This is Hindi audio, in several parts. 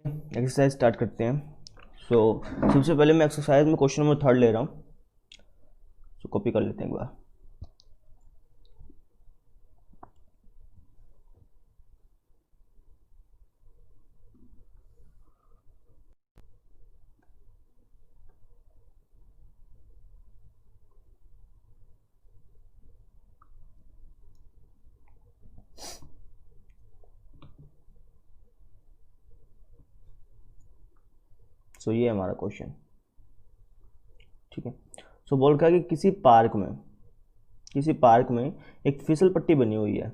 एक्सरसाइज स्टार्ट करते हैं। सबसे पहले मैं एक्सरसाइज में क्वेश्चन नंबर 3 ले रहा हूँ। कॉपी कर लेते हैं एक बार। ये हमारा क्वेश्चन, ठीक है। बोल रखा है कि किसी पार्क में एक फिसल पट्टी बनी हुई है।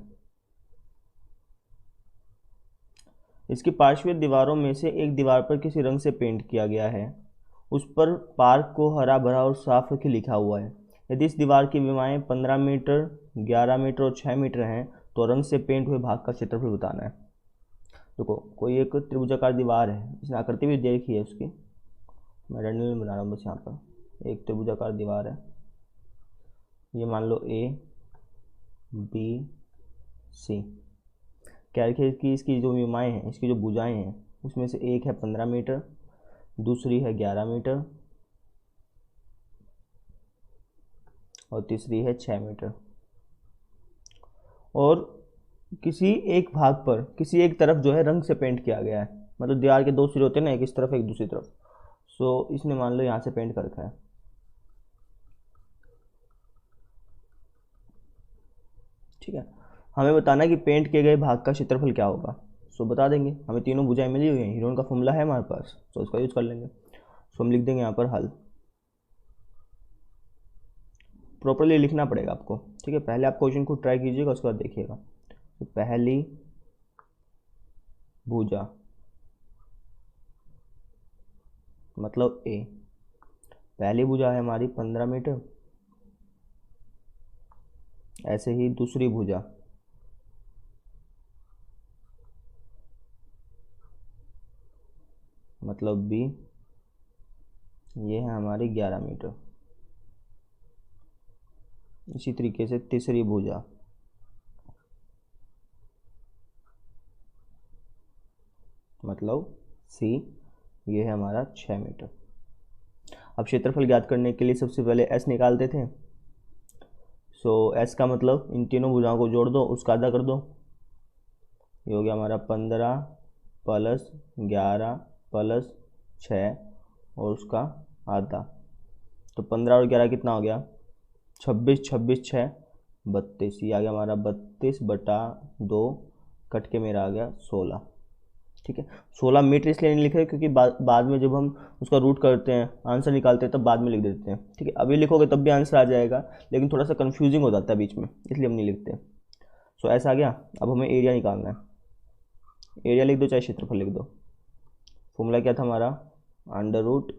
इसकी पार्श्विक दीवारों में से एक दीवार पर किसी रंग से पेंट किया गया है। उस पर पार्क को हरा भरा और साफ रखें लिखा हुआ है। यदि इस दीवार की विमाएं 15 मीटर, 11 मीटर और 6 मीटर हैं तो रंग से पेंट हुए भाग का क्षेत्रफल बताना है। देखो, कोई एक त्रिभुजाकार दीवार है, इसने आकृति भी दे रखी है उसकी, मैं रैंडमली बना रहा हूँ बस। यहाँ पर एक त्रिभुजाकार दीवार है, ये मान लो ए बी सी। कह रखिए कि इसकी जो विमाएं हैं, इसकी जो भुजाएं हैं, उसमें से एक है 15 मीटर, दूसरी है 11 मीटर और तीसरी है 6 मीटर। और किसी एक भाग पर, किसी एक तरफ जो है रंग से पेंट किया गया है। मतलब दीवार के दो सिरे होते हैं ना, एक इस तरफ एक दूसरी तरफ। इसने मान लो यहाँ से पेंट कर रखा है, ठीक है। हमें बताना है कि पेंट किए गए भाग का क्षेत्रफल क्या होगा। बता देंगे, हमें तीनों भुजाएं मिली हुई हैं, हीरोन का फॉर्मूला है हमारे पास, उसका यूज कर लेंगे। हम लिख देंगे यहाँ पर हल। प्रॉपरली लिखना पड़ेगा आपको, ठीक है। पहले आप क्वेश्चन को ट्राई कीजिएगा, उसके बाद देखिएगा। पहली भुजा मतलब ए, पहली भुजा है हमारी 15 मीटर। ऐसे ही दूसरी भुजा मतलब बी, ये है हमारी 11 मीटर। इसी तरीके से तीसरी भुजा मतलब सी, ये है हमारा 6 मीटर। अब क्षेत्रफल ज्ञात करने के लिए सबसे पहले एस निकालते थे। एस का मतलब इन तीनों भुजाओं को जोड़ दो, उसका आधा कर दो। ये हो गया हमारा 15 प्लस 11 प्लस 6 और उसका आधा। तो 15 और 11 कितना हो गया? 26, 26 6 32। ये आ गया हमारा 32/2, कट के मेरा आ गया 16, ठीक है। 16 मीटर इसलिए नहीं लिखे क्योंकि बाद में जब हम उसका रूट करते हैं, आंसर निकालते हैं, तब बाद में लिख देते हैं, ठीक है। अभी लिखोगे तब भी आंसर आ जाएगा, लेकिन थोड़ा सा कन्फ्यूजिंग हो जाता है बीच में, इसलिए हम नहीं लिखते। ऐसा आ गया। अब हमें एरिया निकालना है। एरिया लिख दो चाहे क्षेत्रफल लिख दो। फॉर्मूला क्या था हमारा? Under root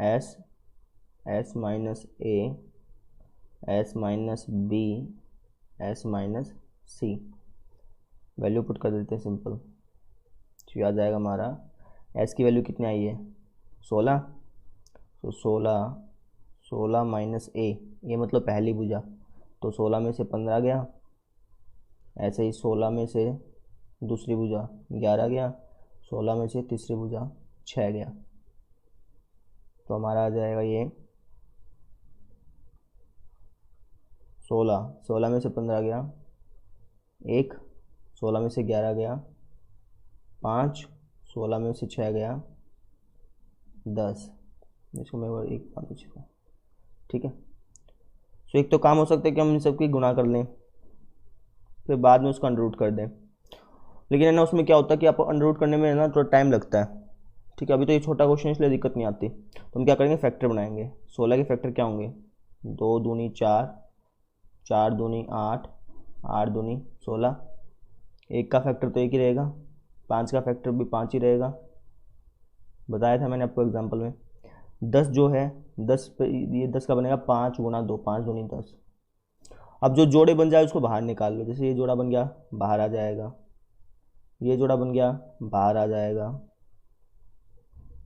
S, S minus A, S minus B, S minus C. Value put कर देते हैं सिंपल, तो याद आएगा हमारा एस की वैल्यू कितनी आई है? 16। तो 16 माइनस ए, ये मतलब पहली भुजा, तो 16 में से 15 गया। ऐसे ही 16 में से दूसरी भुजा 11 गया, 16 में से तीसरी भुजा 6 गया। तो हमारा आ जाएगा ये 16 में से 15 गया 1, 16 में से 11 गया 5, 16 में से 6 गया 10। इसको मैं और एक 5, ठीक है। एक तो काम हो सकता है कि हम इन सबकी गुणा कर लें, फिर बाद में उसका अंडर रूट कर दें, लेकिन है ना उसमें क्या होता है कि आपको अंडर रूट करने में ना थोड़ा टाइम लगता है, ठीक है। अभी तो ये छोटा क्वेश्चन इसलिए दिक्कत नहीं आती। तो हम क्या करेंगे? फैक्टर बनाएंगे। 16 के फैक्टर क्या होंगे? 2 दूनी 4, 4 दूनी 8, 8 दूनी 16। एक का फैक्टर तो एक ही रहेगा, 5 का फैक्टर भी 5 ही रहेगा, बताया था मैंने आपको एग्जाम्पल में। 10 जो है 10 पे ये 10 का बनेगा 5 गुना 2, 5 दूनी 10। अब जो जोड़े बन जाए उसको बाहर निकाल लो। जैसे ये जोड़ा बन गया, बाहर आ जाएगा, ये जोड़ा बन गया, बाहर आ जाएगा,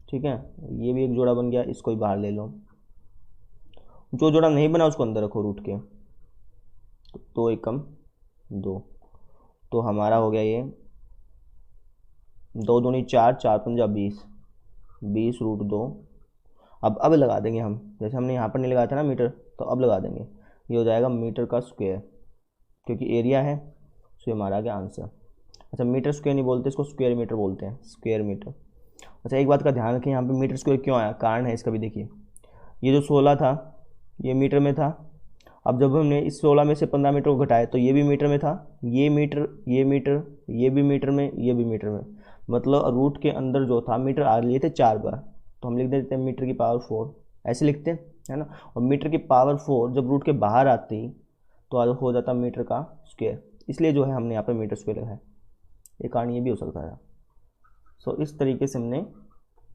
ठीक है। ये भी एक जोड़ा बन गया, इसको भी बाहर ले लो। जो जोड़ा नहीं बना उसको अंदर रखो रूट के, तो 2 एकम 2। तो हमारा हो गया ये 2 दूनी 4, 4 पंजा 20, 20√2। अब लगा देंगे हम, जैसे हमने यहाँ पर नहीं लगाया था ना मीटर, तो अब लगा देंगे। ये हो जाएगा मीटर का स्क्वायर, क्योंकि एरिया है, सो ये हमारा आ गया आंसर। अच्छा, मीटर स्क्वायर नहीं बोलते, इसको स्क्वायर मीटर बोलते हैं, स्क्वायर मीटर। अच्छा, एक बात का ध्यान रखें, यहाँ पे मीटर स्क्वायर क्यों आया, कारण है इसका भी। देखिए, ये जो 16 था ये मीटर में था। अब जब हमने इस 16 में से 15 मीटर को घटाया तो ये भी मीटर में था, ये मीटर, ये मीटर, ये भी मीटर में, ये भी मीटर में। मतलब रूट के अंदर जो था मीटर आ लिए थे 4 बार, तो हम लिख देते हैं मीटर की पावर 4, ऐसे लिखते हैं, है ना। और मीटर की पावर 4 जब रूट के बाहर आती तो हो जाता मीटर का स्क्वायर, इसलिए जो है हमने यहाँ पर मीटर स्क्वायर लगाया। ये कारण ये भी हो सकता है। सो इस तरीके से हमने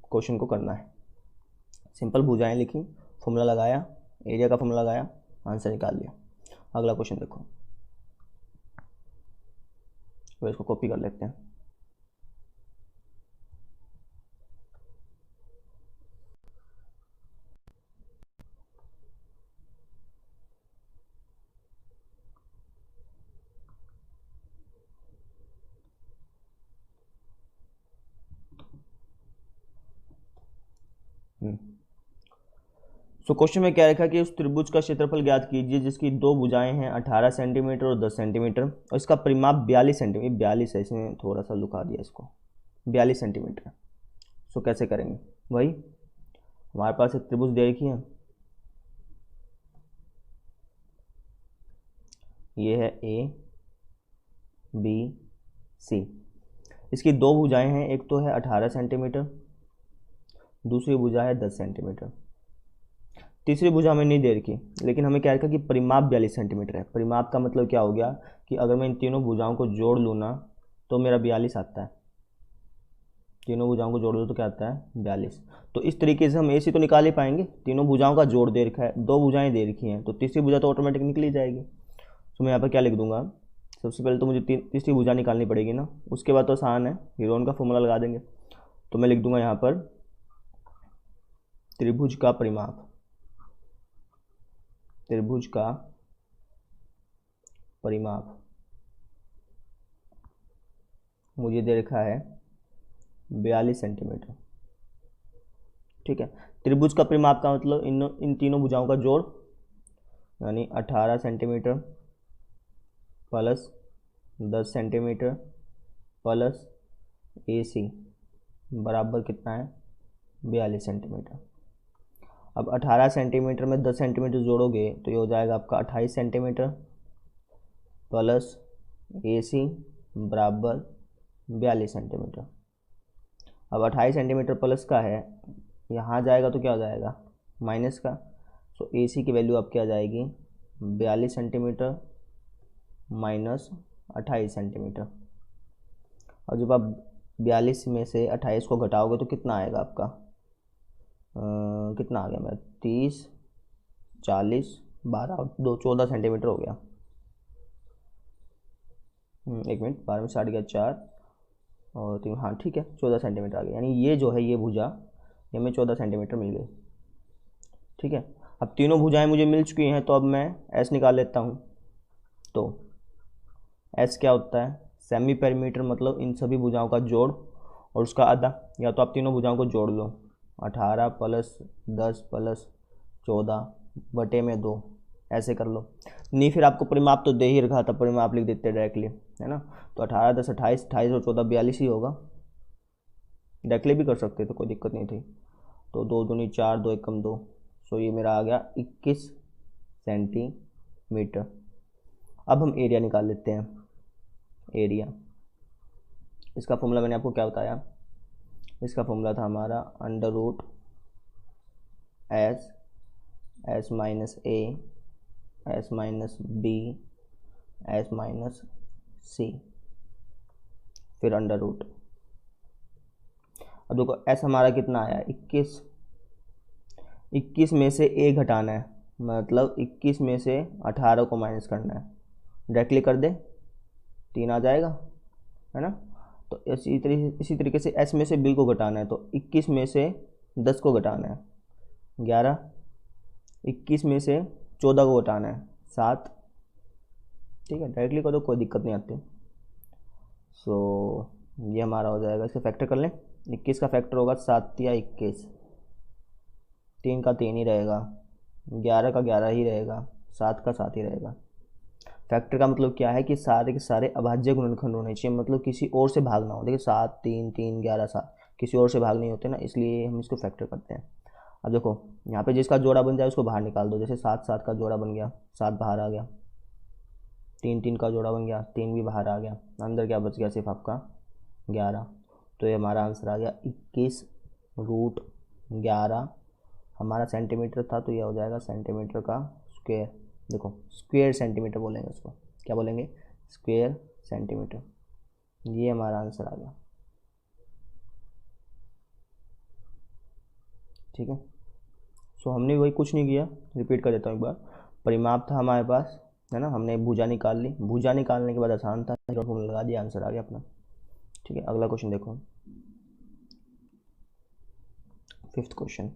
क्वेश्चन को करना है। सिंपल भुजाएं लिखी, फॉर्मूला लगाया, एरिया का फॉर्मूला लगाया, आंसर निकाल लिया। अगला क्वेश्चन देखो, तो इसको कॉपी कर लेते हैं। सो क्वेश्चन में क्या लिखा कि उस त्रिभुज का क्षेत्रफल ज्ञात कीजिए जिसकी 2 भुजाएं हैं 18 सेंटीमीटर और 10 सेंटीमीटर, और इसका परिमाप 42 सेंटीमीटर, 42 है, इसमें थोड़ा सा लुका दिया इसको, 42 सेंटीमीटर। सो कैसे करेंगे, वही हमारे पास एक त्रिभुज दे रखी है, ये है ए बी सी। इसकी 2 भुजाएं हैं, एक तो है 18 सेंटीमीटर, दूसरी भुजा है 10 सेंटीमीटर, तीसरी भुजा हमें नहीं दे रखी, लेकिन हमें क्या रखा कि परिमाप 42 सेंटीमीटर है। परिमाप का मतलब क्या हो गया कि अगर मैं इन तीनों भुजाओं को जोड़ लूँ ना तो मेरा 42 आता है। तीनों भुजाओं को जोड़ दो तो क्या आता है, 42। तो इस तरीके से हम ए सी तो निकाल ही पाएंगे, तीनों भुजाओं का जोड़ दे रखा है, 2 भुजाएं दे रखी हैं, तो तीसरी भुजा तो ऑटोमेटिक निकल ही जाएगी। तो मैं यहाँ पर क्या लिख दूंगा, सबसे पहले तो मुझे तीसरी भुजा निकालनी पड़ेगी ना, उसके बाद तो आसान है, हीरोन का फॉर्मूला लगा देंगे। तो मैं लिख दूंगा यहाँ पर त्रिभुज का परिमाप, त्रिभुज का परिमाप मुझे दे रखा है 42 सेंटीमीटर। ठीक है, त्रिभुज का परिमाप का मतलब इन तीनों भुजाओं का जोड़, यानी 18 सेंटीमीटर प्लस 10 सेंटीमीटर प्लस ए सी बराबर कितना है, 42 सेंटीमीटर। अब 18 सेंटीमीटर में 10 सेंटीमीटर जोड़ोगे तो ये हो जाएगा आपका 28 सेंटीमीटर प्लस ए सी बराबर 42 सेंटीमीटर। अब 28 सेंटीमीटर प्लस का है, यहाँ जाएगा तो क्या हो जाएगा, माइनस का। सो ए सी की वैल्यू अब क्या जाएगी, 42 सेंटीमीटर माइनस 28 सेंटीमीटर। और जब आप 42 में से 28 को घटाओगे तो कितना आएगा आपका, कितना आ गया मेरा, 30, 40, 12, 2, 14 सेंटीमीटर हो गया। एक मिनट, 12 में 60 गया 4 और 3, हाँ ठीक है, 14 सेंटीमीटर आ गया। यानी ये जो है ये भुजा, ये हमें 14 सेंटीमीटर मिल गई। ठीक है, अब तीनों भुजाएं मुझे मिल चुकी हैं, तो अब मैं एस निकाल लेता हूँ। तो एस क्या होता है, सेमी पेरीमीटर, मतलब इन सभी भुजाओं का जोड़ और उसका आधा। या तो आप तीनों भुजाओं को जोड़ लो, 18 प्लस 10 प्लस 14 बटे में 2, ऐसे कर लो। नहीं फिर आपको परिमाप तो दे ही रखा था, परिमाप लिख देते डायरेक्टली, है ना। तो 18 10 28, 28 और 14 42 ही होगा, डायरेक्टली भी कर सकते तो कोई दिक्कत नहीं थी। तो 2 दूनी 4, 2 एकम 2, सो ये मेरा आ गया 21 सेंटीमीटर। अब हम एरिया निकाल लेते हैं। एरिया, इसका फॉर्मूला मैंने आपको क्या बताया, इसका फॉर्मूला था हमारा under root S minus A S minus B S minus C, फिर अंडर रूट। अब देखो एस हमारा कितना आया, 21, 21 में से ए घटाना है, मतलब 21 में से 18 को माइनस करना है, डायरेक्टली कर दे 3 आ जाएगा, है ना। तो इसी तरीके से एस में से बी को घटाना है, तो 21 में से 10 को घटाना है 11, 21 में से 14 को घटाना है 7। ठीक है, डायरेक्टली कर दो, कोई दिक्कत नहीं आती। सो ये हमारा हो जाएगा, इसका फैक्टर कर लें। 21 का फैक्टर होगा 7 या 21, 3 का 3 ही रहेगा, 11 का 11 ही रहेगा, 7 का 7 ही रहेगा। फैक्टर का मतलब क्या है कि सारे के सारे अभाज्य गुणनखंड होने चाहिए, मतलब किसी और से भाग ना हो। देखिए 7 3 3 11 7 किसी और से भाग नहीं होते ना, इसलिए हम इसको फैक्टर करते हैं। अब देखो यहाँ पे जिसका जोड़ा बन जाए उसको बाहर निकाल दो। जैसे 7 7 का जोड़ा बन गया, 7 बाहर आ गया। 3 3 का जोड़ा बन गया, 3 भी बाहर आ गया। अंदर क्या बच गया, सिर्फ आपका 11। तो ये हमारा आंसर आ गया 21√11। हमारा सेंटीमीटर था तो ये हो जाएगा सेंटीमीटर का स्क्वायर। देखो स्क्वायर सेंटीमीटर बोलेंगे उसको, क्या बोलेंगे, स्क्वायर सेंटीमीटर। ये हमारा आंसर आ गया। ठीक है, सो हमने वही कुछ नहीं किया, रिपीट कर देता हूँ एक बार। परिमाप था हमारे पास, है ना, हमने भुजा निकाल ली। भुजा निकालने के बाद आसान था, फॉर्मूला लगा दिया, आंसर आ गया अपना। ठीक है, अगला क्वेश्चन देखो, 5th क्वेश्चन।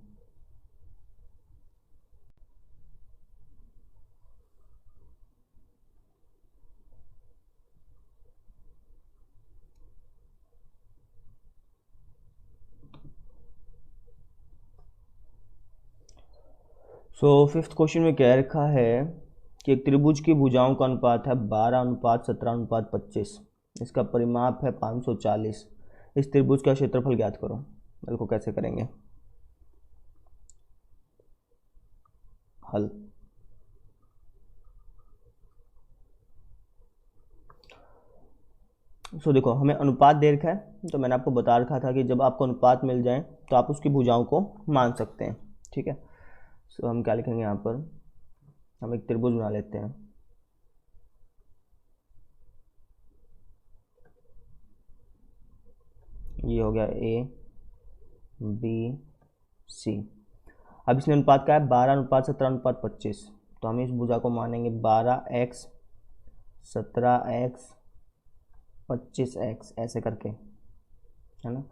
सो 5th क्वेश्चन में कह रखा है कि एक त्रिभुज की भुजाओं का अनुपात है 12:17:25। इसका परिमाप है 540। इस त्रिभुज का क्षेत्रफल ज्ञात करो। देखो कैसे करेंगे हल। सो देखो हमें अनुपात दे रखा है, तो मैंने आपको बता रखा था कि जब आपको अनुपात मिल जाए तो आप उसकी भुजाओं को मान सकते हैं। ठीक है, सो हम क्या लिखेंगे यहाँ पर, हम एक त्रिभुज बना लेते हैं। ये हो गया ए बी सी। अब इसमें अनुपात क्या है, 12:17:25। तो हम इस भुजा को मानेंगे 12x 17x 25x ऐसे करके, है ना।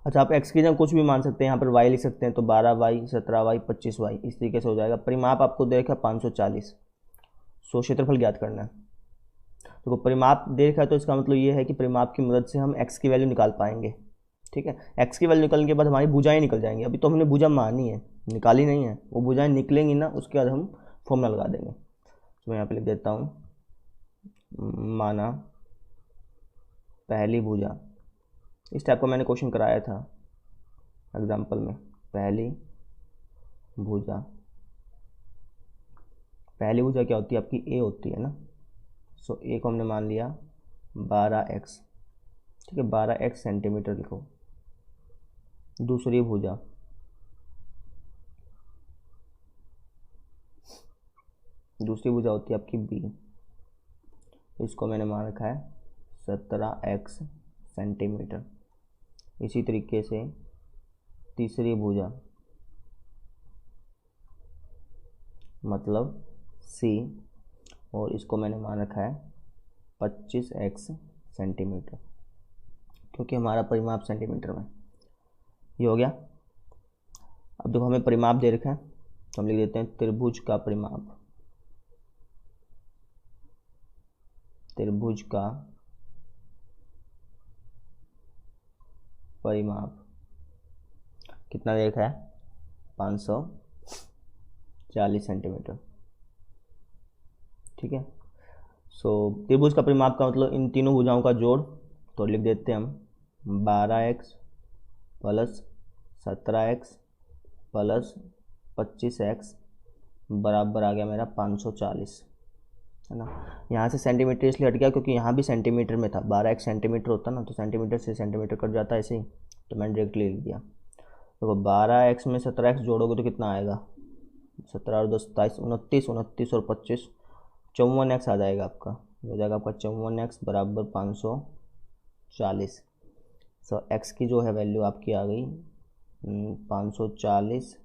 अच्छा, आप x की जगह कुछ भी मान सकते हैं, यहाँ पर y लिख सकते हैं, तो 12y 17y 25y इस तरीके से हो जाएगा। परिमाप आपको दे रखा है 540। सो क्षेत्रफल ज्ञात करना है। तो परिमाप दे रखा है तो इसका मतलब ये है कि परिमाप की मदद से हम x की वैल्यू निकाल पाएंगे। ठीक है, x की वैल्यू निकलने के बाद हमारी भुजाएं निकल जाएंगी। अभी तो हमने भुजा मानी है, निकाली नहीं है। वो भुजाएं निकलेंगी ना, उसके बाद हम फॉर्मूला लगा देंगे। तो मैं यहाँ पे लिख देता हूँ, माना पहली भुजा। इस टाइप का मैंने क्वेश्चन कराया था एग्जाम्पल में। पहली भुजा, पहली भुजा क्या होती है आपकी, ए होती है ना। सो ए को हमने मान लिया 12x। ठीक है, 12x सेंटीमीटर लिखो। दूसरी भुजा, दूसरी भुजा होती है आपकी बी, इसको मैंने मान रखा है 17x सेंटीमीटर। इसी तरीके से तीसरी भुजा मतलब सी, और इसको मैंने मान रखा है 25x सेंटीमीटर, क्योंकि हमारा परिमाप सेंटीमीटर में। ये हो गया। अब देखो हमें परिमाप दे रखा है तो हम लिख देते हैं त्रिभुज का परिमाप। त्रिभुज का परिमाप कितना दे रखा है, 540 सेंटीमीटर। ठीक है, सो त्रिभुज का परिमाप का मतलब इन तीनों भुजाओं का जोड़। तो लिख देते हैं हम 12x plus 17x plus 25x बराबर आ गया मेरा 540, है ना। यहाँ से सेंटीमीटर इसलिए हट गया क्योंकि यहाँ भी सेंटीमीटर में था। 12x सेंटीमीटर होता ना, तो सेंटीमीटर से सेंटीमीटर कट जाता है ऐसे ही, तो मैंने डायरेक्टली लिख दिया। देखो 12x में 17x जोड़ोगे तो कितना आएगा, 17 और 10 27 29, 29 और 25 54x आ जाएगा आपका। हो जाएगा आपका 54x बराबर 540। सो x की जो है वैल्यू आपकी आ गई 540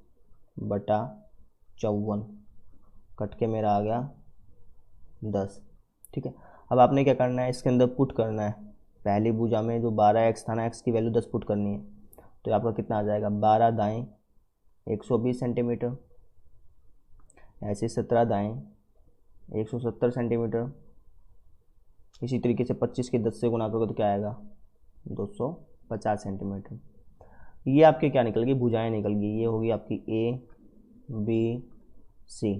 बटा 54, कट के मेरा आ गया 10। ठीक है, अब आपने क्या करना है, इसके अंदर पुट करना है। पहली भुजा में जो 12x था ना, x की वैल्यू 10 पुट करनी है। तो आपका कितना आ जाएगा, 12 दाएँ 120 सेंटीमीटर, ऐसे 17 दाएँ 170 सेंटीमीटर। इसी तरीके से 25 के 10 से गुना करोगे तो क्या आएगा, 250 सेंटीमीटर। ये आपके क्या निकल गई, भुजाएं निकल गई। ये होगी आपकी ए बी सी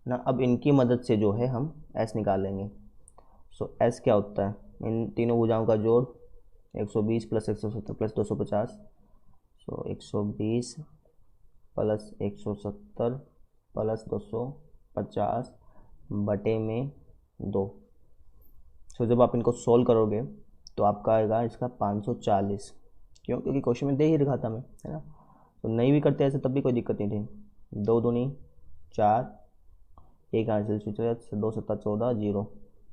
ना। अब इनकी मदद से जो है हम एस निकालेंगे। सो एस क्या होता है, इन तीनों भुजाओं का जोड़ 120 प्लस 170 प्लस 250। सो 120 प्लस 170 प्लस 250 बटे में 2। सो जब आप इनको सोल्व करोगे तो आपका आएगा इसका 540। क्यों, क्योंकि क्वेश्चन में दे ही रखा था मैं, है ना। तो नहीं भी करते ऐसे तब भी कोई दिक्कत नहीं थी। 2 दूनी 4, एक आंसर सूत्र 2 7 14 0,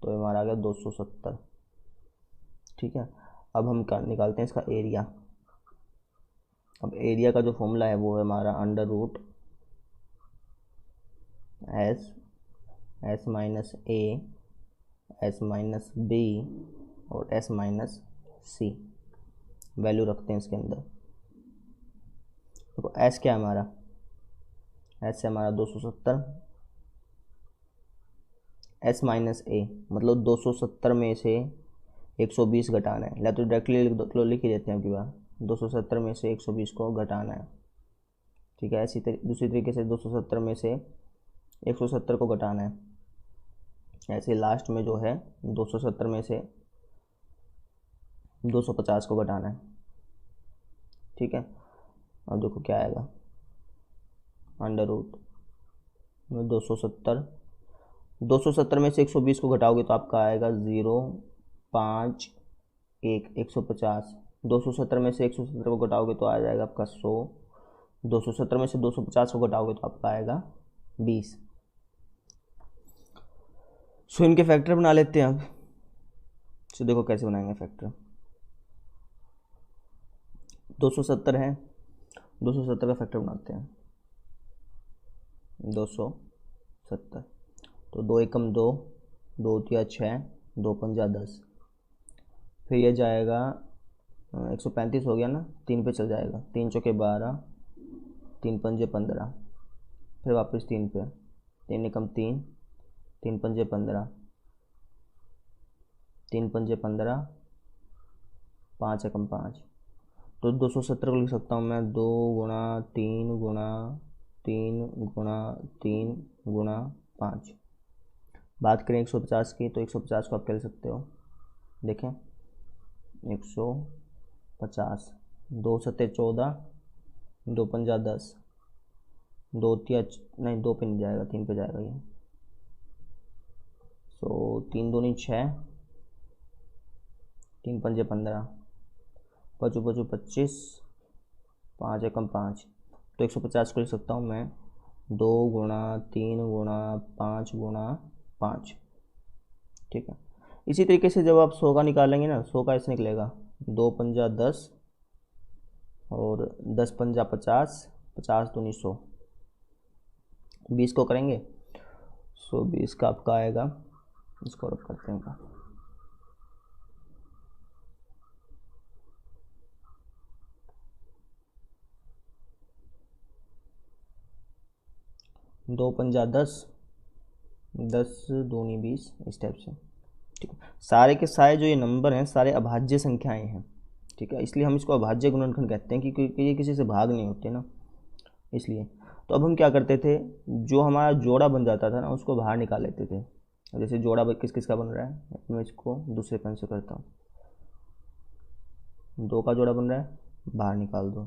तो हमारा आ गया 270। ठीक है, अब हम निकालते हैं इसका एरिया। अब एरिया का जो फॉर्मूला है वो है हमारा under root S minus A S minus B और एस माइनस सी। वैल्यू रखते हैं इसके अंदर। देखो एस क्या है हमारा, एस है हमारा 270, एस माइनस ए मतलब 270 में से 120 घटाना है। या तो डायरेक्टली लिख ही देते हैं, आपकी बार 270 में से 120 को घटाना है। ठीक है, दूसरी तरीके से 270 में से 170 को घटाना है। ऐसे लास्ट में जो है 270 में से 250 को घटाना है। ठीक है, अब देखो क्या आएगा, अंडर रूट 270 में से 120 को घटाओगे तो आपका आएगा 0 5 1 150। 270 में से 170 को घटाओगे तो आ जाएगा आपका 100। 270 में से 250 को घटाओगे तो आपका आएगा 20। सो इनके फैक्टर बना लेते हैं अब। सो देखो कैसे बनाएंगे फैक्टर। 270 है, 270 का फैक्टर बनाते हैं 270। तो 2 एकम 2, 2 तिया 6, 2 पंजा 10। फिर ये जाएगा 135 हो गया ना, 3 पे चल जाएगा, 3 चौके 12, 3 पंजे 15। फिर वापस 3 पे, 3 एकम 3, 3 पंजे 15, 3 पंजे 15, 5 एकम 5। तो 270 को लिख सकता हूँ मैं 2 गुणा 3 गुणा 3 गुणा 3 गुणा 5। बात करें 150 की तो 150 को आप कह सकते हो, देखें 150, 2 सत्ते 14, 2 पंजा 10, 2 तिया नहीं 2 पे नहीं जाएगा, 3 पे जाएगा ये। सो 3 दूनी 6, 3 पंजे 15, 5 5 25, 5 एकम 5। तो 150 को लिख सकता हूँ मैं 2 गुणा 3 गुणा 5 गुणा 5। ठीक है, इसी तरीके से जब आप 100 का निकालेंगे ना, 100 का ऐसे निकलेगा 2 पंजा 10 और 10 पंजा 50, 50 दूनी 100। 20 को करेंगे, 20 का आपका आएगा, इसको रख करते हैं का 2 पंजा 10, 10 दूनी 20, इस टाइप से। ठीक है, सारे के सारे जो ये नंबर हैं सारे अभाज्य संख्याएं हैं। ठीक है, इसलिए हम इसको अभाज्य गुणनखंड कहते हैं क्योंकि ये किसी से भाग नहीं होते ना, इसलिए। तो अब हम क्या करते थे, जो हमारा जोड़ा बन जाता था ना उसको बाहर निकाल लेते थे। जैसे जोड़ा किस किस का बन रहा है, मैं इसको दूसरे पेन से करता हूँ। 2 का जोड़ा बन रहा है, बाहर निकाल दो।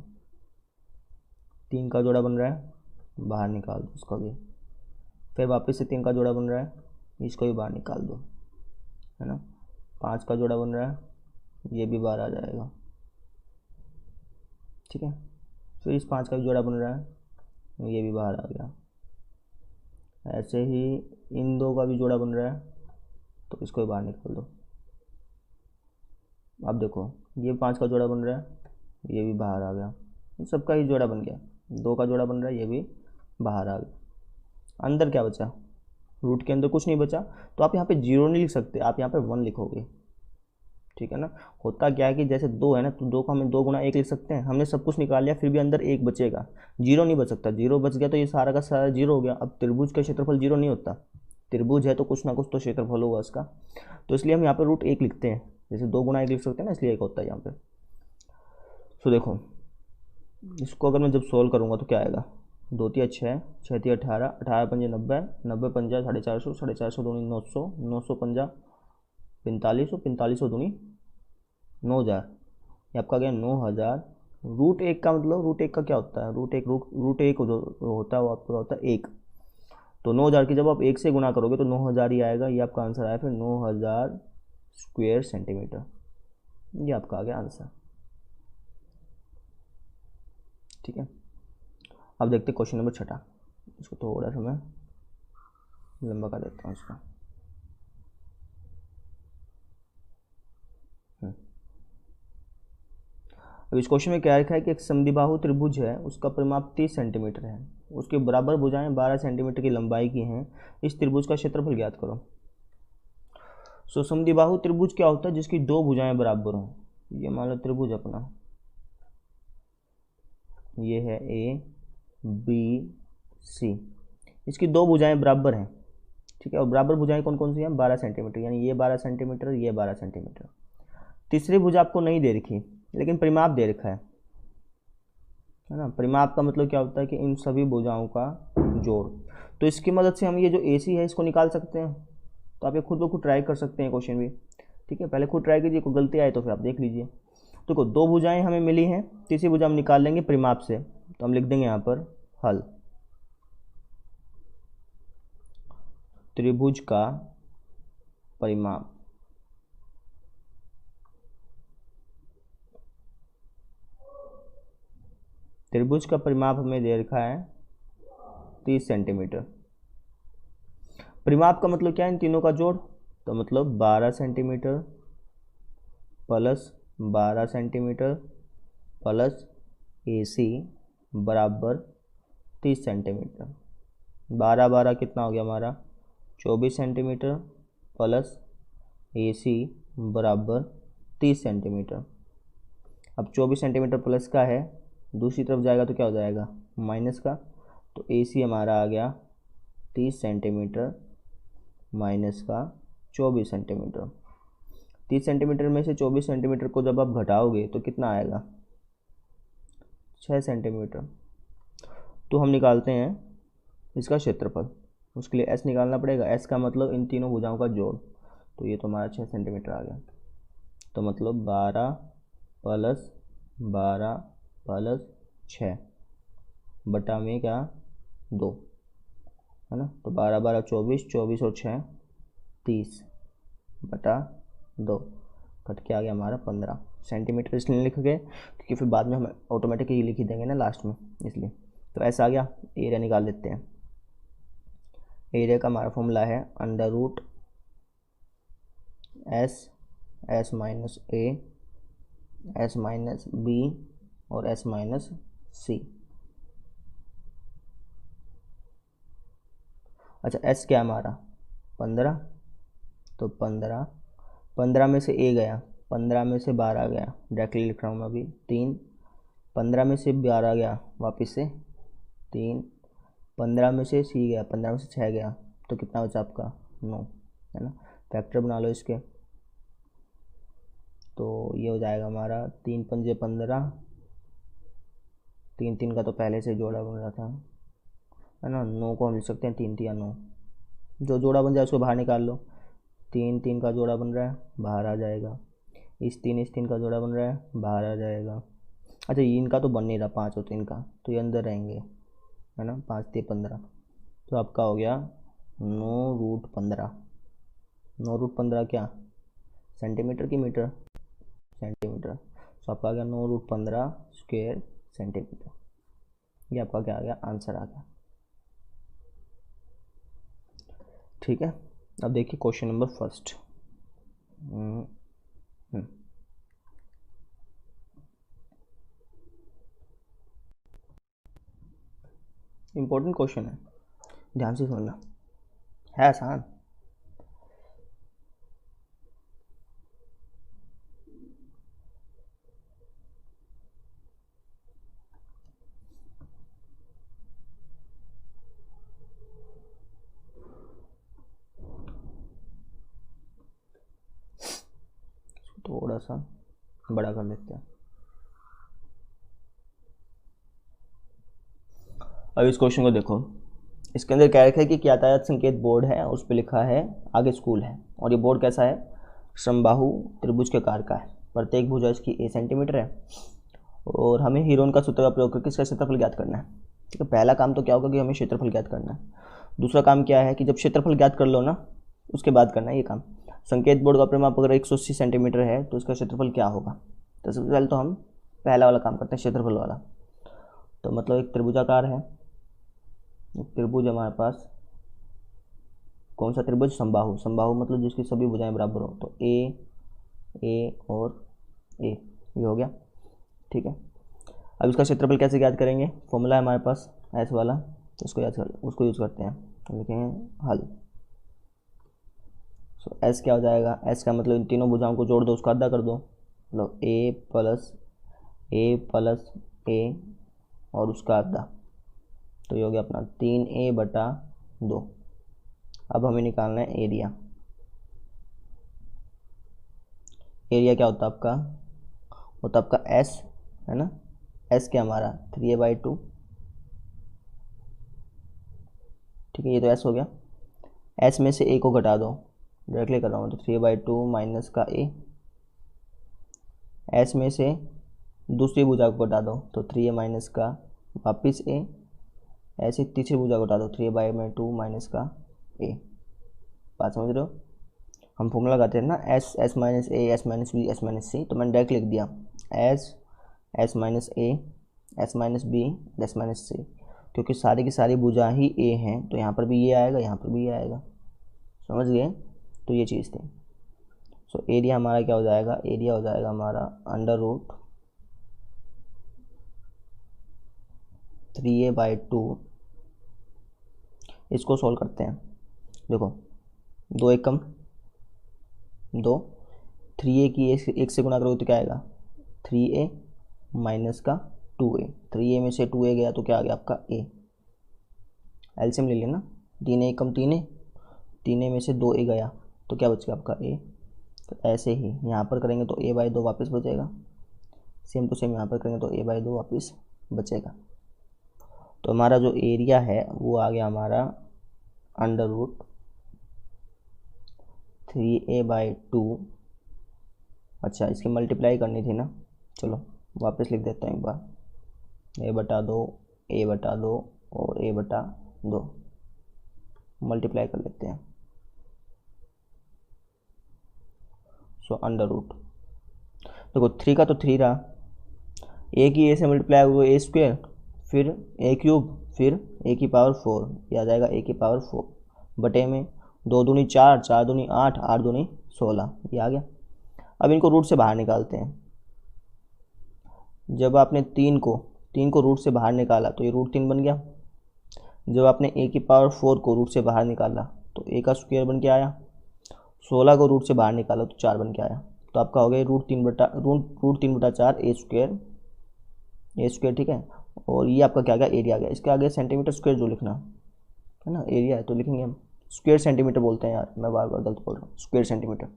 3 का जोड़ा बन रहा है, बाहर निकाल दो इसको भी। फिर वापस से 3 का जोड़ा बन रहा है, इसको भी बाहर निकाल दो, है ना। 5 का जोड़ा बन रहा है, ये भी बाहर आ जाएगा। ठीक है, फिर इस 5 का भी जोड़ा बन रहा है, ये भी बाहर आ गया। ऐसे ही इन 2 का भी जोड़ा बन रहा है, तो इसको भी बाहर निकाल दो। अब देखो ये 5 का जोड़ा बन रहा है, ये भी बाहर आ गया, सबका ही जोड़ा बन गया। 2 का जोड़ा बन रहा है, ये भी बाहर आ गया। अंदर क्या बचा, रूट के अंदर कुछ नहीं बचा, तो आप यहाँ पे 0 नहीं लिख सकते, आप यहाँ पे 1 लिखोगे। ठीक है ना। होता क्या है कि जैसे 2 है ना, तो 2 को हमें 2 गुणा 1 लिख सकते हैं। हमने सब कुछ निकाल लिया, फिर भी अंदर 1 बचेगा, 0 नहीं बच सकता। 0 बच गया तो ये सारा का सारा 0 हो गया। अब त्रिभुज का क्षेत्रफल 0 नहीं होता, त्रिभुज है तो कुछ ना कुछ तो क्षेत्रफल होगा उसका, तो इसलिए हम यहाँ पर √1 लिखते हैं। जैसे 2 गुना 1 लिख सकते हैं ना, इसलिए 1 होता है यहाँ पे। तो देखो इसको अगर मैं जब सोल्व करूँगा तो क्या आएगा, 2 तिया 6, 6 तिया 18, 18 पंजे 90, 90 पंजा 450, 450 दूनी 900, 900 पंजा 4500, 4500 दूनी 9000, ये आपका गया 9000। रूट 1 का मतलब, रूट 1 का क्या होता है, रूट 1 जो होता है वो आपका होता है 1। तो 9000 की जब आप 1 से गुना करोगे तो 9000 ही आएगा, ये आपका आंसर आया फिर 9000 स्क्वायर सेंटीमीटर, ये आपका आ गया आंसर। ठीक है, अब देखते हैं क्वेश्चन नंबर 6। इसको थोड़ा सा मैं लंबा कर देता हूँ इसका। अब इस क्वेश्चन में क्या लिखा है कि एक समद्विबाहु त्रिभुज है, उसका परिमाप 30 सेंटीमीटर है, उसके बराबर भुजाएं 12 सेंटीमीटर की लंबाई की हैं, इस त्रिभुज का क्षेत्रफल ज्ञात करो। सो समद्विबाहु त्रिभुज क्या होता है, जिसकी 2 भुजाएं बराबर हों। ये मान लो त्रिभुज अपना, ये है ए बी सी, इसकी 2 भुजाएं बराबर हैं। ठीक है, और बराबर भुजाएं कौन कौन सी हैं, 12 सेंटीमीटर, यानी ये 12 सेंटीमीटर, ये 12 सेंटीमीटर। तीसरी भुजा आपको नहीं दे रखी, लेकिन परिमाप दे रखा है ना। परिमाप का मतलब क्या होता है कि इन सभी भुजाओं का जोड़। तो इसकी मदद से हम ये जो AC है इसको निकाल सकते हैं। तो आप ये खुद ब खुद ट्राई कर सकते हैं क्वेश्चन भी। ठीक है, पहले खुद ट्राई कीजिए, कोई गलती आए तो फिर आप देख लीजिए। तो देखो 2 भुजाएं हमें मिली हैं, तीसरी भुजा हम निकाल लेंगे परिमाप से। तो हम लिख देंगे यहाँ पर हल। त्रिभुज का परिमाप, त्रिभुज का परिमाप हमें दे रखा है 30 सेंटीमीटर। परिमाप का मतलब क्या है, इन तीनों का जोड़। तो मतलब 12 centimetre plus 12 centimetre plus AC बराबर 30 सेंटीमीटर। 12 12 कितना हो गया हमारा, 24 सेंटीमीटर प्लस AC बराबर 30 सेंटीमीटर। अब 24 सेंटीमीटर प्लस का है, दूसरी तरफ जाएगा तो क्या हो जाएगा, माइनस का। तो AC हमारा आ गया 30 सेंटीमीटर माइनस का 24 सेंटीमीटर। 30 सेंटीमीटर में से 24 सेंटीमीटर को जब आप घटाओगे तो कितना आएगा, 6 सेंटीमीटर। तो हम निकालते हैं इसका क्षेत्रफल। उसके लिए S निकालना पड़ेगा। S का मतलब इन तीनों भुजाओं का जोड़। तो ये तो हमारा 6 सेंटीमीटर आ गया। तो मतलब 12 प्लस 12 प्लस 6 बटा में क्या 2, है ना। तो 12 12 24, 24 और 6 30 बटा 2, कट के आ गया हमारा 15 सेंटीमीटर। इसलिए लिख गए क्योंकि फिर बाद में हम ऑटोमेटिकली लिख ही देंगे ना लास्ट में, इसलिए। तो ऐसा आ गया। एरिया निकाल लेते हैं। एरिया का हमारा फॉर्मूला है under root S minus A, S minus B और S माइनस C। अच्छा, S क्या है हमारा 15, तो 15 में से A गया, 15 में से 12 गया, डायरेक्टली लिख रहा हूँ मैं अभी 3, 15 में से 12 गया वापस से 3, 15 में से C गया, 15 में से 6 गया, तो कितना बचा आपका 9, है ना। फैक्टर बना लो इसके। तो ये हो जाएगा हमारा 3 पंजे 15, 3 3 का तो पहले से जोड़ा बन रहा था, है ना। 9 को हम लिख सकते हैं 3 तिया 9, जो जोड़ा बन जाए उसको बाहर निकाल लो। 3 3 का जोड़ा बन रहा है, बाहर आ जाएगा। इस 3 का जोड़ा बन रहा है, बाहर आ जाएगा। अच्छा, ये इनका तो बन नहीं रहा, 5 और 3 का, तो ये अंदर रहेंगे, है ना। 5 3 15, तो आपका हो गया 9√15। 9√15 क्या, सेंटीमीटर की मीटर, सेंटीमीटर। तो आपका आ गया 9√15 स्क्वायर सेंटीमीटर। ये आपका क्या आ गया, आंसर आ गया। ठीक है, अब देखिए question number first. Important question है, ध्यान से सुनना, है आसान। सा बड़ा कर लेते हैं। अब इस क्वेश्चन को देखो, इसके अंदर क्या लिखा है कि यातायात संकेत बोर्ड है, उस पर लिखा है आगे स्कूल है, और ये बोर्ड कैसा है, समबाहु त्रिभुज के आकार का है, प्रत्येक भुजा इसकी a सेंटीमीटर है, और हमें हीरोन का सूत्र का प्रयोग करके इसका क्षेत्रफल ज्ञात करना है। ठीक है, पहला काम तो क्या होगा कि हमें क्षेत्रफल ज्ञात करना है। दूसरा काम क्या है कि जब क्षेत्रफल ज्ञात कर लो ना, उसके बाद करना है ये काम। संकेत बोर्ड का परिमाप अगर 180 सेंटीमीटर है तो इसका क्षेत्रफल क्या होगा। तो सबसे पहले तो हम पहला वाला काम करते हैं, क्षेत्रफल वाला। तो मतलब एक त्रिभुजाकार है, एक त्रिभुज हमारे पास, कौन सा त्रिभुज, समबाहु। समबाहु मतलब जिसकी सभी भुजाएं बराबर हो, तो ए और ए, ये हो गया। ठीक है, अब इसका क्षेत्रफल कैसे ज्ञात करेंगे, फॉर्मूला है हमारे पास एस वाला, तो उसको यूज़ करते हैं। तो लिखेंगे हल। सो एस क्या हो जाएगा, एस का मतलब इन तीनों भुजाओं को जोड़ दो, उसका आधा कर दो, मतलब ए प्लस ए और उसका आधा, तो ये हो गया अपना 3a/2। अब हमें निकालना है एरिया। एरिया क्या होता है आपका, होता आपका एस, है ना, एस क्या हमारा 3a/2। ठीक है, ये तो एस हो गया। एस में से ए को घटा दो, डायरेक्टली कर रहा हूँ, तो 3/2 माइनस का ए। एस में से दूसरी भुजा को घटा दो, तो 3a माइनस का वापिस ए। ऐसे तीसरी भुजा को घटा दो, 3a/2 माइनस का ए। बात समझ रहे हो, हम फॉर्मूला लगाते हैं ना, S minus A, S minus B, S minus C, तो मैंने डायरेक्ट लिख दिया S minus A, S minus B, S minus C, क्योंकि सारी की सारी भुजा ही ए हैं, तो यहाँ पर भी ये आएगा, यहाँ पर भी ये आएगा। समझ गए, तो ये चीज़ थी। सो एरिया हमारा क्या हो जाएगा, एरिया हो जाएगा हमारा √3a/2। इसको सॉल्व करते हैं। देखो 2 एकम 2, 3a की एक से गुणा करोगे तो क्या आएगा, 3a माइनस का 2a। 3a में से 2a गया तो क्या आ गया आपका a। एलसीएम ले लेना, 3a कम 3a, 3a में से 2a गया तो क्या बच गया आपका a। तो ऐसे ही यहाँ पर करेंगे तो a/2 वापस बचेगा, सेम टू सेम यहाँ पर करेंगे तो a/2 वापस बचेगा। तो हमारा जो एरिया है वो आ गया हमारा √3a/2। अच्छा, इसकी मल्टीप्लाई करनी थी ना, चलो वापस लिख देता हूँ एक बार, a/2 a/2 और a/2 मल्टीप्लाई कर लेते हैं। सो √ देखो 3 का तो 3 रहा, a की a से मल्टीप्लाई हुआ a², फिर a³, फिर a⁴, यह आ जाएगा a⁴ बटे में 2 दूनी 4, 4 दूनी 8, 8 दूनी 16, ये आ गया। अब इनको रूट से बाहर निकालते हैं। जब आपने 3 को रूट से बाहर निकाला तो ये √3 बन गया। जब आपने a⁴ को रूट से बाहर निकाला तो a² बन के आया। 16 को रूट से बाहर निकाला तो 4 बन के आया। तो आपका हो गया √3/4 a²। ठीक है, और ये आपका क्या गया, एरिया आ गया। इसके आगे सेंटीमीटर स्क्वायर जो लिखना है ना, एरिया है तो लिखेंगे हम स्क्वायर सेंटीमीटर बोलते हैं यार, मैं बार बार गलत बोल रहा हूँ, स्क्वायर सेंटीमीटर।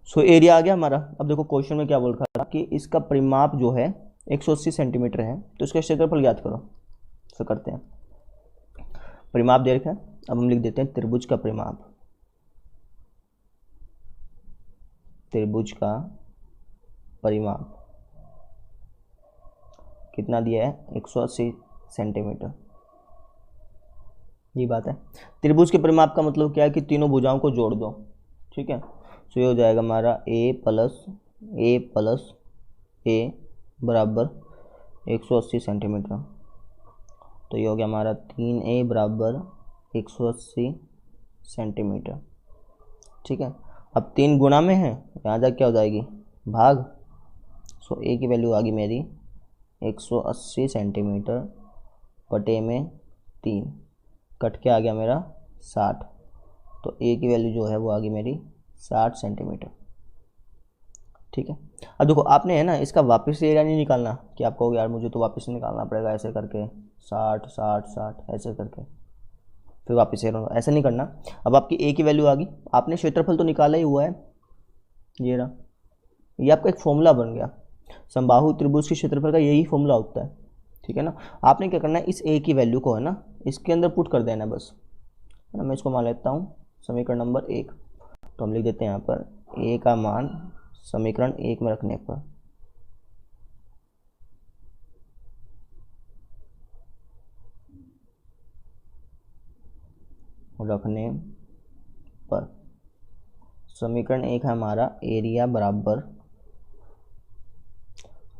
सो एरिया आ गया हमारा। अब देखो क्वेश्चन में क्या बोल रखा है कि इसका परिमाप जो है 180 सेंटीमीटर है, तो इसका क्षेत्रफल ज्ञात करो। तो करते हैं, परिमाप दे रखा है, अब हम लिख देते हैं त्रिभुज का परिमाप। त्रिभुज का परिमाप कितना दिया है, 180 सेंटीमीटर। ये बात है। त्रिभुज के परिमाप का मतलब क्या है कि तीनों भुजाओं को जोड़ दो। ठीक है, तो ये हो जाएगा हमारा a प्लस a बराबर 180 सेंटीमीटर। तो ये हो गया हमारा 3a बराबर 180 सेंटीमीटर। ठीक है, अब 3 गुणा में है, यहाँ तक क्या हो जाएगी, भाग। सो a की वैल्यू आ गई मेरी 180 सेंटीमीटर बटे में 3, कट के आ गया मेरा 60। तो a की वैल्यू जो है वो आ गई मेरी 60 सेंटीमीटर। ठीक है, अब देखो आपने है ना इसका वापस से एरिया नहीं निकालना कि आपको हो गया यार मुझे तो वापस से निकालना पड़ेगा ऐसे करके 60 60 60 ऐसे करके फिर वापस एरिया, ऐसा नहीं करना। अब आपकी a की वैल्यू आ गई, आपने क्षेत्रफल तो निकाला ही हुआ है, ये रहा, ये आपका एक फॉर्मूला बन गया, समबाहु त्रिभुज के क्षेत्रफल का यही फॉर्मूला होता है, ठीक है ना। आपने क्या करना है, इस ए की वैल्यू को है ना इसके अंदर पुट कर देना बस, है ना। मैं इसको मान लेता हूँ समीकरण नंबर 1, तो हम लिख देते हैं यहाँ पर ए का मान समीकरण 1 में रखने पर समीकरण 1 है हमारा एरिया बराबर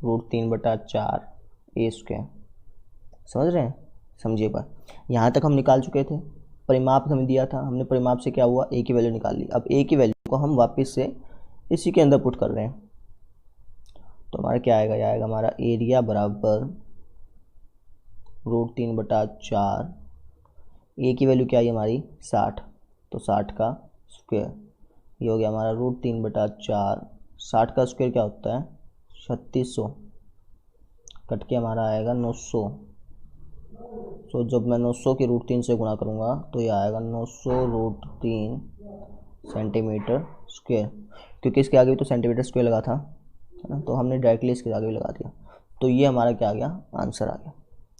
√3/4 ए स्क्वायर। समझ रहे हैं, समझिए बात। यहाँ तक हम निकाल चुके थे, परिमाप हमें दिया था, हमने परिमाप से क्या हुआ, ए की वैल्यू निकाल ली। अब ए की वैल्यू को हम वापस से इसी के अंदर पुट कर रहे हैं, तो हमारा क्या आएगा, यह आएगा हमारा एरिया बराबर √3/4, ए की वैल्यू क्या आई हमारी 60, तो 60 का स्क्वायर, ये हो गया हमारा √3/4। 60 का स्क्वायर क्या होता है 3600, कट के हमारा आएगा 900। तो जब मैं 900 के √3 से गुणा करूँगा तो ये आएगा 900√3 सेंटीमीटर स्क्वायर, क्योंकि इसके आगे भी तो सेंटीमीटर स्क्वायर लगा था, है ना, तो हमने डायरेक्टली इसके आगे भी लगा दिया, तो ये हमारा क्या आ गया, आंसर आ गया।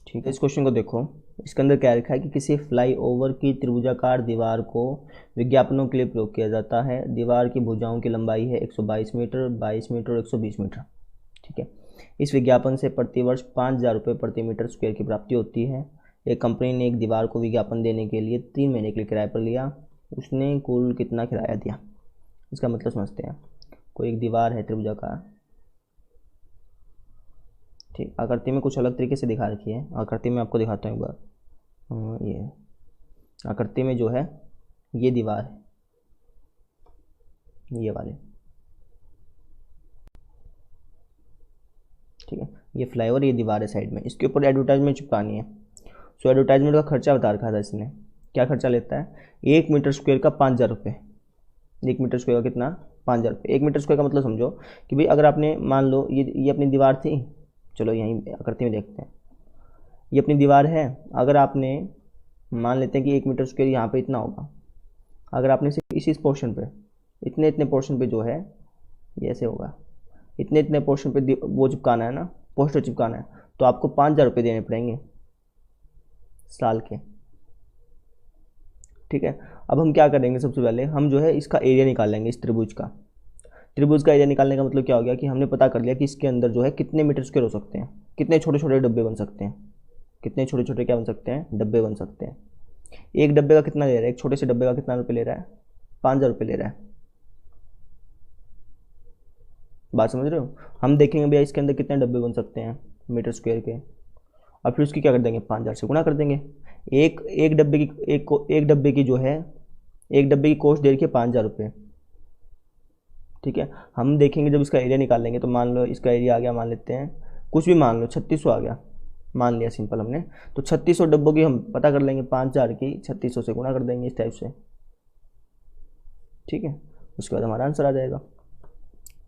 ठीक है, इस क्वेश्चन को देखो, इसके अंदर क्या लिखा है कि किसी फ्लाईओवर की त्रिभुजाकार दीवार को विज्ञापनों के लिए प्रयोग किया जाता है। दीवार की भुजाओं की लंबाई है 122 मीटर, 22 मीटर और 120 मीटर। ठीक है, इस विज्ञापन से प्रतिवर्ष 5,000 रुपये प्रति मीटर स्क्वायर की प्राप्ति होती है। एक कंपनी ने एक दीवार को विज्ञापन देने के लिए 3 महीने के लिए किराए पर लिया, उसने कुल कितना किराया दिया। इसका मतलब समझते हैं, कोई एक दीवार है त्रिभुजाकार, ठीक, आकृति में कुछ अलग तरीके से दिखा रखी है, आकृति में आपको दिखाता हूँ एक बार। ये आकृति में जो है ये दीवार है, ये वाले, ठीक है, ये फ्लाईओवर, ये दीवार है साइड में, इसके ऊपर एडवर्टाइजमेंट चिपकानी है। सो एडवर्टाइजमेंट का खर्चा बता रखा था इसने, क्या खर्चा लेता है, 1 मीटर स्क्वायर का 5,000 रुपये। 1 मीटर स्क्वायर का कितना, 5,000 रुपये। 1 मीटर स्क्वायर का मतलब समझो कि भाई अगर आपने मान लो ये अपनी दीवार थी, चलो यहीं आकृति में देखते हैं, ये अपनी दीवार है, अगर आपने मान लेते हैं कि 1 मीटर स्क्वायर यहाँ पे इतना होगा, अगर आपने सिर्फ इस पोर्शन पे इतने पोर्शन पे जो है ये ऐसे होगा, इतने पोर्शन पे वो चिपकाना है ना, पोस्टर चिपकाना है, तो आपको 5,000 रुपये देने पड़ेंगे साल के। ठीक है, अब हम क्या करेंगे, सबसे पहले हम जो है इसका एरिया निकाल लेंगे, इस त्रिभुज का एरिया निकालने का मतलब क्या हो गया कि हमने पता कर लिया कि इसके अंदर जो है कितने मीटर स्क्वायर हो सकते हैं, कितने छोटे छोटे डब्बे बन सकते हैं, कितने छोटे छोटे क्या बन सकते हैं, डब्बे बन सकते हैं। एक डब्बे का कितना ले रहा है, एक छोटे से डब्बे का कितना रुपये ले रहा है, 5,000 रुपये ले रहा है। बात समझ रहे हो, हम देखेंगे भैया इसके अंदर कितने डब्बे बन सकते हैं मीटर स्क्वायर के, और फिर उसकी क्या कर देंगे, 5,000 से गुणा कर देंगे। एक डब्बे की जो है, एक डब्बे की कॉस्ट दे रखी है 5,000 रुपये। ठीक है, हम देखेंगे जब इसका एरिया निकालेंगे, तो मान लो इसका एरिया आ गया, मान लेते हैं कुछ भी मान लो 3600 आ गया, मान लिया सिंपल हमने, तो 3600 डब्बों की हम पता कर लेंगे, 5,000 की 3600 से गुणा कर देंगे इस टाइप से। ठीक है, उसके बाद हमारा आंसर आ जाएगा।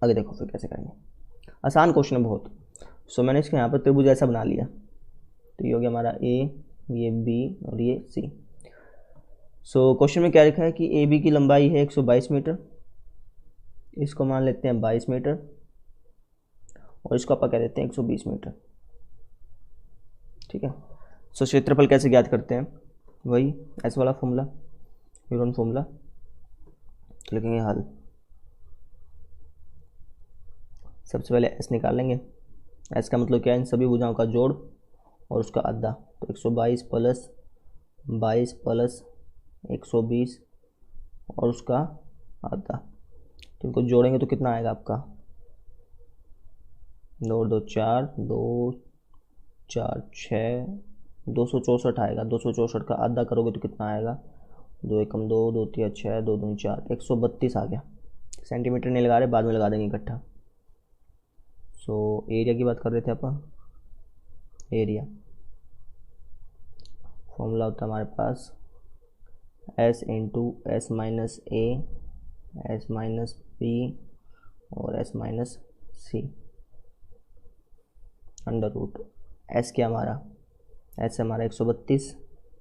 आगे देखो फिर कैसे करेंगे, आसान क्वेश्चन है बहुत। सो मैंने इसके यहाँ पर त्रिभुज ऐसा बना लिया, तो ये हो गया हमारा ए, ये बी और ये सी। सो क्वेश्चन में क्या लिखा है कि ए बी की लंबाई है 122 मीटर, इसको मान लेते हैं 22 मीटर, और इसको आप क्या देते हैं 120 मीटर। ठीक है, सो क्षेत्रफल कैसे ज्ञात करते हैं, वही ऐसे वाला फॉर्मूला, यूरोन फॉर्मूला, लिखेंगे हल। सबसे पहले एस निकालेंगे, एस का मतलब क्या है, इन सभी भुजाओं का जोड़ और उसका आधा, तो 122 प्लस 22 प्लस 120 और उसका आधा, तो इनको जोड़ेंगे तो कितना आएगा आपका, 2 2 4 2 4 6 264 आएगा। 264 का आधा करोगे तो कितना आएगा, 2 एकम 2 2 3 6 2 2 4 132 आ गया। सेंटीमीटर नहीं लगा रहे, बाद में लगा देंगे इकट्ठा। सो एरिया की बात कर रहे थे अपन, एरिया फॉर्मूला होता है हमारे पास S into S minus A, S minus B और एस माइनस सी अंडर रूट। एस क्या हमारा, एस हमारा 132,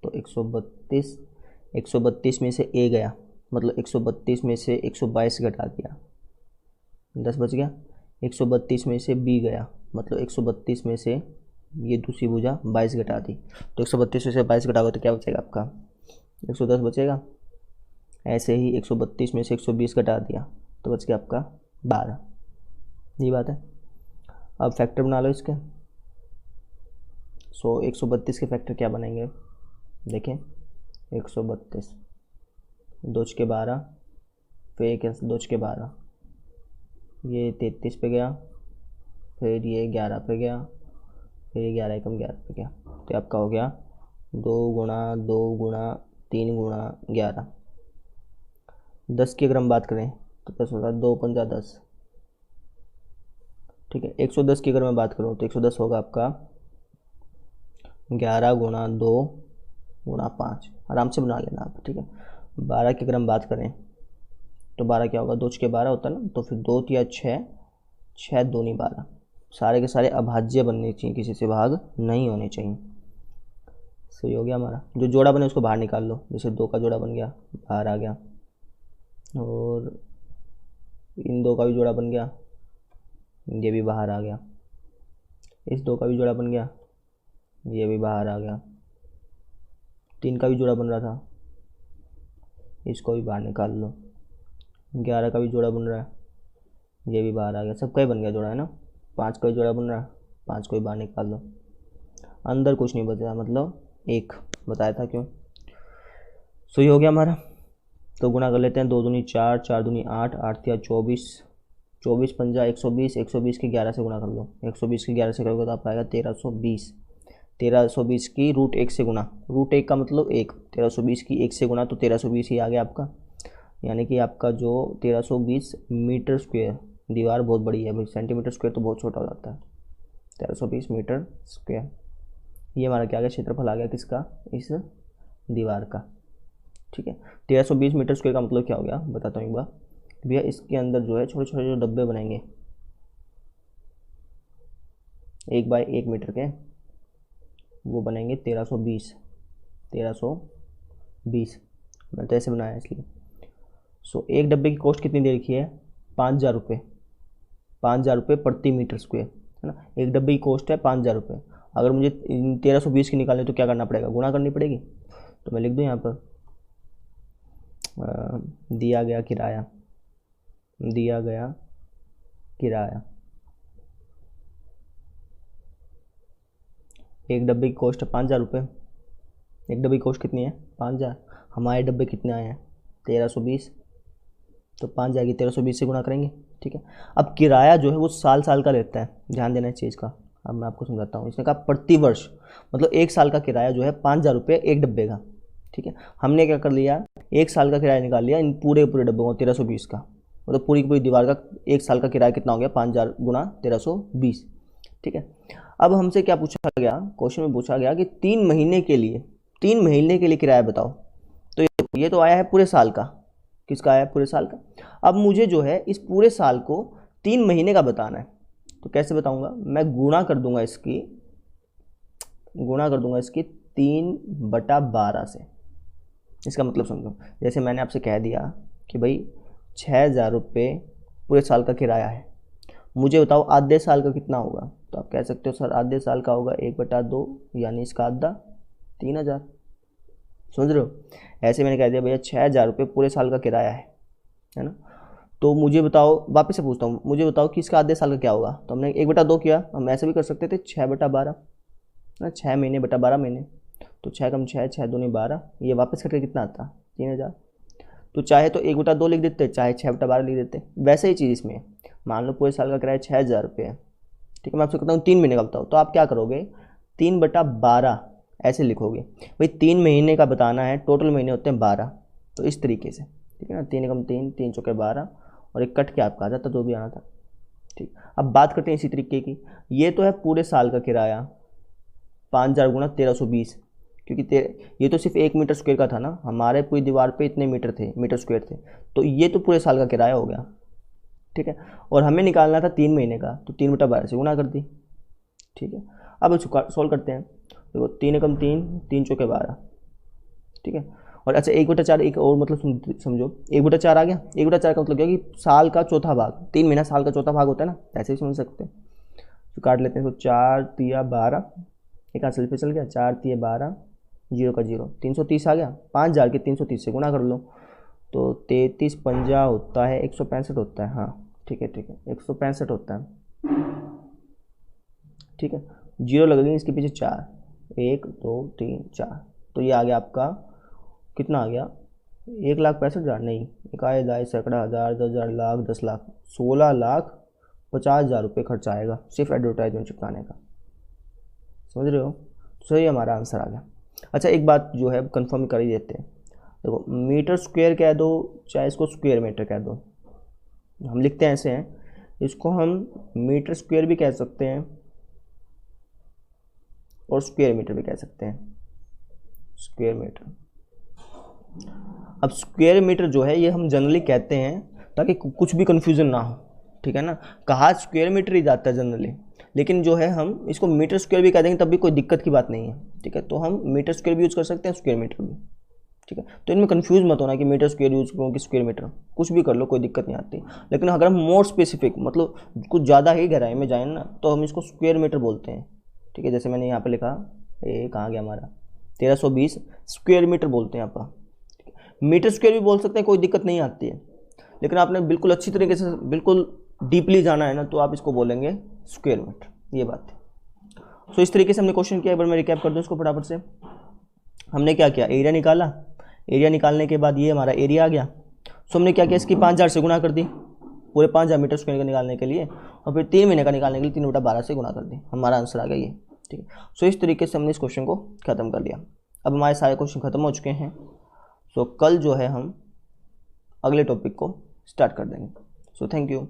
तो 132 में से ए गया, मतलब 132 में से 122 घटा दिया, 10 बच गया। 132 में से b गया, मतलब 132 में से ये दूसरी भुजा 22 घटा दी, तो 132 में से 22 घटाओगे तो क्या बचेगा आपका 110 बचेगा। ऐसे ही 132 में से 120 घटा दिया तो बच गया आपका 12। ये बात है। अब फैक्टर बना लो इसके। 132 के फैक्टर क्या बनेंगे, देखें 132 2 के 12, फिर एक 2 के 12, ये 33 पे गया, फिर ये 11 पे गया, फिर ये 11 एकम 11 पे गया, तो आपका हो गया 2 गुणा 2 गुणा 3 गुणा 11। 10 की अगर हम बात करें तो 10 होता है, 2 पंजा 10, ठीक है। 110 की अगर मैं बात करूँ तो 110 होगा आपका 11 गुणा 2 गुणा 5, आराम से बना लेना आप, ठीक है। 12 की अगर हम बात करें तो 12 क्या होगा, 2 के 12 होता है ना, तो फिर 2 या 6, 6 दूनी 12, सारे के सारे अभाज्य बनने चाहिए, किसी से भाग नहीं होने चाहिए। सही हो गया हमारा। जो जोड़ा बने उसको बाहर निकाल लो, जैसे 2 का जोड़ा बन गया बाहर आ गया, और इन 2 का भी जोड़ा बन गया, ये भी बाहर आ गया, इस 2 का भी जोड़ा बन गया, ये भी बाहर आ गया, 3 का भी जोड़ा बन रहा था, इसको भी बाहर निकाल लो, 11 का भी जोड़ा बन रहा है, ये भी बाहर आ गया, सबका ही बन गया जोड़ा है ना। 5 का भी जोड़ा बन रहा है, 5 को भी बाहर निकाल लो, अंदर कुछ नहीं बचा, मतलब 1 बताया था क्यों। सो ये हो गया हमारा। तो गुणा कर लेते हैं, 2 दूनी 4, 4 दूनी 8, 8 या 24, 24 पंजा 120, 120 के 11 से गुणा कर लो, 120 के 11 से करोगे तो आप आएगा 1320, 1320 की रूट 1 से गुणा, रूट 1 का मतलब 1, 1320 की 1 से गुणा तो 1320 ही आ गया आपका, यानी कि आपका जो 1320 मीटर स्क्वायर, दीवार बहुत बड़ी है भाई, सेंटीमीटर स्क्वायर तो बहुत छोटा हो जाता है, 1320 मीटर स्क्वायर, ये हमारा क्या आ गया, क्षेत्रफल आ गया किसका, इस दीवार का, ठीक है। 1320 मीटर स्क्वायर का मतलब क्या हो गया बताता हूँ एक बार भैया। इसके अंदर जो है छोटे छोटे जो डब्बे बनेंगे 1 बाय 1 मीटर के, वो बनेंगे 1320, 1320 मैंने तो ऐसे बनाया है इसलिए। एक डब्बे की कॉस्ट कितनी दे रखी है, 5000 रुपये, 5000 रुपये प्रति मीटर स्क्वायर, है ना। एक डब्बे की कॉस्ट है 5000 रुपये, अगर मुझे 1320 की निकालनी तो क्या करना पड़ेगा, गुणा करनी पड़ेगी। तो मैं लिख दूँ यहाँ पर दिया गया किराया, दिया गया किराया, एक डब्बे की कॉस्ट है 5000 रुपये, एक डब्बे की कॉस्ट कितनी है 5000, हमारे डब्बे कितने आए हैं 1320, तो 5000 की 1320 से गुणा करेंगे, ठीक है। अब किराया जो है वो साल साल का लेता है, ध्यान देना इस चीज़ का। अब मैं आपको समझाता हूँ, इसने कहा प्रति वर्ष, मतलब 1 साल का किराया जो है 5000 रुपये एक डब्बे का, ठीक है। हमने क्या कर लिया, 1 साल का किराया निकाल लिया इन पूरे डब्बों को 1320 का, मतलब पूरी की पूरी दीवार का 1 साल का किराया कितना हो गया 5000 गुणा 1320, ठीक है। अब हमसे क्या पूछा गया, क्वेश्चन में पूछा गया कि 3 महीने के लिए, 3 महीने के लिए किराया बताओ, तो ये तो आया है पूरे साल का, किसका आया है पूरे साल का। अब मुझे जो है इस पूरे साल को 3 महीने का बताना है, तो कैसे बताऊंगा, मैं गुणा कर दूंगा इसकी, गुणा कर दूंगा इसकी 3/12 से। इसका मतलब समझो, जैसे मैंने आपसे कह दिया कि भाई 6000 रुपये पूरे साल का किराया है, मुझे बताओ आधे साल का कितना होगा, तो आप कह सकते हो सर आधे साल का होगा 1/2, यानी इसका आधा 3000, समझ रहे हो। ऐसे मैंने कह दिया भैया 6000 रुपये पूरे साल का किराया है ना। तो मुझे बताओ, वापस से पूछता हूँ, मुझे बताओ कि इसका आधे साल का क्या होगा, तो हमने 1/2 किया, हम ऐसे भी कर सकते थे 6/12 ना, 6 महीने बटा 12 महीने, तो 6 कम 6, 6 दूनी 12, ये वापस करके कितना आता 3000। तो चाहे तो 1/2 लिख देते, चाहे 6/12 लिख देते। वैसे ही चीज़ इसमें, मान लो पूरे साल का किराया 6000 रुपये है, ठीक है। मैं आपसे कहता हूँ 3 महीने का बताओ, तो आप क्या करोगे 3/12 ऐसे लिखोगे, भाई 3 महीने का बताना है, टोटल महीने होते हैं 12, तो इस तरीके से, ठीक है ना। 3 कम 3, 3 चौके 12, और एक कट के आपका आ जाता जो भी आना था, ठीक। अब बात करते हैं इसी तरीके की, ये तो है पूरे साल का किराया 5000 गुणा 1320, क्योंकि ये तो सिर्फ 1 मीटर स्क्वायर का था ना, हमारे पूरी दीवार पे इतने मीटर स्क्वायर थे, तो ये तो पूरे साल का किराया हो गया, ठीक है। और हमें निकालना था 3 महीने का, तो 3/12 से गुणा कर दी, ठीक है। अब इसको सॉल्व करते हैं, देखो 3 कम 3, 3 चौके 12, ठीक है। और अच्छा 1/4 एक और मतलब समझो, 1/4 आ गया। 1/4 का मतलब क्या कि साल का चौथा भाग, 3 महीना साल का चौथा भाग होता है ना, ऐसे ही समझ सकते हैं। तो काट लेते हैं, तो 4 तिया 12, एक आंसर पे चल गया, 4 तिया 12, 0 का 0, 330 आ गया। 5000 के 330 से गुणा कर लो, तो 33 पंजा होता है 165 होता है। हाँ ठीक है 165 होता है, ठीक है। 0 लगेगी इसके पीछे 4, 1 2 3 4, तो ये आ गया आपका कितना आ गया, 1,65,000 नहीं, इकाई दाई सैकड़ा हज़ार 10,000 लाख 10 लाख 16,50,000 रुपये खर्चा आएगा सिर्फ एडवर्टाइजमेंट चिपकाने का, समझ रहे हो। तो ये हमारा आंसर आ गया। अच्छा एक बात जो है कंफर्म कर ही देते हैं, देखो मीटर स्क्वायर कह दो चाहे इसको स्क्वायर मीटर कह दो, हम लिखते हैं ऐसे हैं, इसको हम मीटर स्क्वायर भी कह सकते हैं और स्क्वायर मीटर भी कह सकते हैं, स्क्वायर मीटर। अब स्क्वायर मीटर जो है ये हम जनरली कहते हैं ताकि कुछ भी कन्फ्यूज़न ना हो, ठीक है ना। कहा स्क्वायर मीटर ही जाता है जनरली, लेकिन जो है हम इसको मीटर स्क्वायर भी कह देंगे तब भी कोई दिक्कत की बात नहीं है, ठीक है। तो हम मीटर स्क्वायर भी यूज़ कर सकते हैं, स्क्वायर मीटर भी, ठीक है। तो इनमें कंफ्यूज मत होना कि मीटर स्क्वायर यूज करो कि स्क्वायर मीटर, कुछ भी कर लो कोई दिक्कत नहीं आती। लेकिन अगर हम मोर स्पेसिफिक मतलब कुछ ज़्यादा ही गहराई में जाए ना तो हम इसको स्क्वायर मीटर बोलते हैं, ठीक है। जैसे मैंने यहाँ पे लिखा, ये कहाँ गया हमारा 1320 स्क्वायर मीटर बोलते हैं आप, मीटर स्क्वायर भी बोल सकते हैं, कोई दिक्कत नहीं आती है। लेकिन आपने बिल्कुल अच्छी तरीके से बिल्कुल डीपली जाना है ना तो आप इसको बोलेंगे स्क्वायर मीटर, ये बात है। सो इस तरीके से हमने क्वेश्चन किया, एक बार मैं रिकैप कर दूँ इसको फटाफट से। हमने क्या किया, एरिया निकाला, एरिया निकालने के बाद ये हमारा एरिया आ गया। सो हमने क्या किया, इसकी 5000 से गुणा कर दी पूरे 5000 मीटर स्क्वायर का निकालने के लिए, और फिर 3 महीने का निकालने के लिए 3/12 से गुणा कर दी, हमारा आंसर आ गया ये, ठीक है। सो इस तरीके से हमने इस क्वेश्चन को खत्म कर लिया। अब हमारे सारे क्वेश्चन खत्म हो चुके हैं। सो कल जो है हम अगले टॉपिक को स्टार्ट कर देंगे। So thank you.